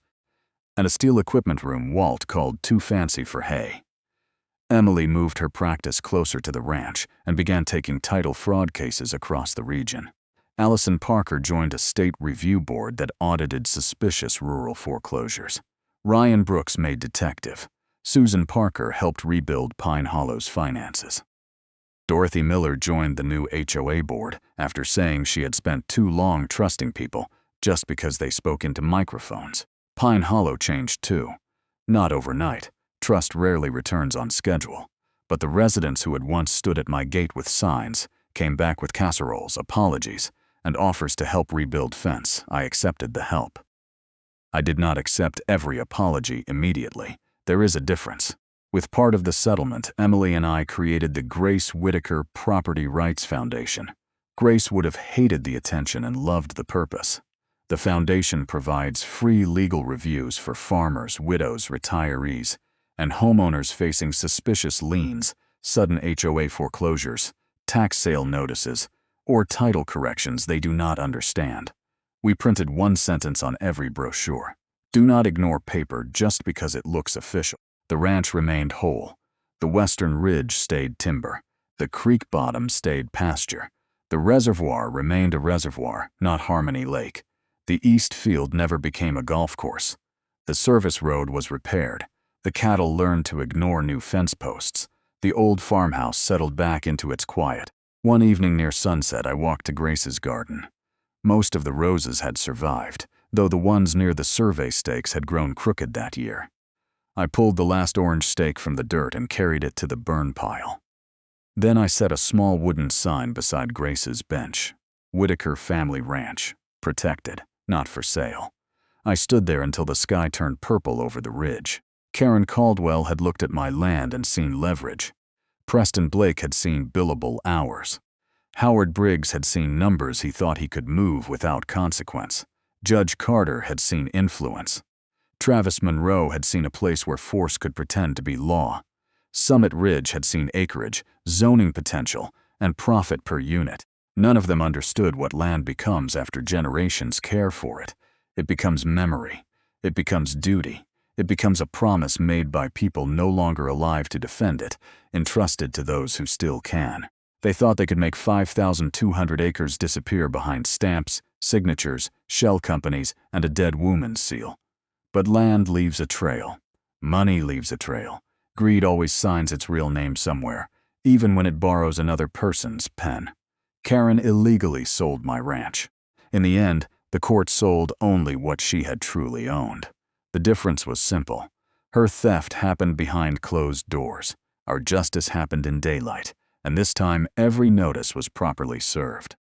and a steel equipment room Walt called too fancy for hay. Emily moved her practice closer to the ranch and began taking title fraud cases across the region. Allison Parker joined a state review board that audited suspicious rural foreclosures. Ryan Brooks made detective. Susan Parker helped rebuild Pine Hollow's finances. Dorothy Miller joined the new HOA board after saying she had spent too long trusting people just because they spoke into microphones. Pine Hollow changed too. Not overnight. Trust rarely returns on schedule. But the residents who had once stood at my gate with signs came back with casseroles, apologies, and offers to help rebuild fence. I accepted the help. I did not accept every apology immediately. There is a difference. With part of the settlement, Emily and I created the Grace Whitaker Property Rights Foundation. Grace would have hated the attention and loved the purpose. The foundation provides free legal reviews for farmers, widows, retirees, and homeowners facing suspicious liens, sudden HOA foreclosures, tax sale notices, or title corrections they do not understand. We printed one sentence on every brochure. Do not ignore paper just because it looks official. The ranch remained whole. The western ridge stayed timber. The creek bottom stayed pasture. The reservoir remained a reservoir, not Harmony Lake. The east field never became a golf course. The service road was repaired. The cattle learned to ignore new fence posts. The old farmhouse settled back into its quiet. One evening near sunset, I walked to Grace's garden. Most of the roses had survived, though the ones near the survey stakes had grown crooked that year. I pulled the last orange stake from the dirt and carried it to the burn pile. Then I set a small wooden sign beside Grace's bench. Whitaker Family Ranch. Protected, not for sale. I stood there until the sky turned purple over the ridge. Karen Caldwell had looked at my land and seen leverage. Preston Blake had seen billable hours. Howard Briggs had seen numbers he thought he could move without consequence. Judge Carter had seen influence. Travis Monroe had seen a place where force could pretend to be law. Summit Ridge had seen acreage, zoning potential, and profit per unit. None of them understood what land becomes after generations care for it. It becomes memory. It becomes duty. It becomes a promise made by people no longer alive to defend it, entrusted to those who still can. They thought they could make 5,200 acres disappear behind stamps, signatures, shell companies, and a dead woman's seal. But land leaves a trail. Money leaves a trail. Greed always signs its real name somewhere, even when it borrows another person's pen. Karen illegally sold my ranch. In the end, the court sold only what she had truly owned. The difference was simple. Her theft happened behind closed doors. Our justice happened in daylight, and this time every notice was properly served.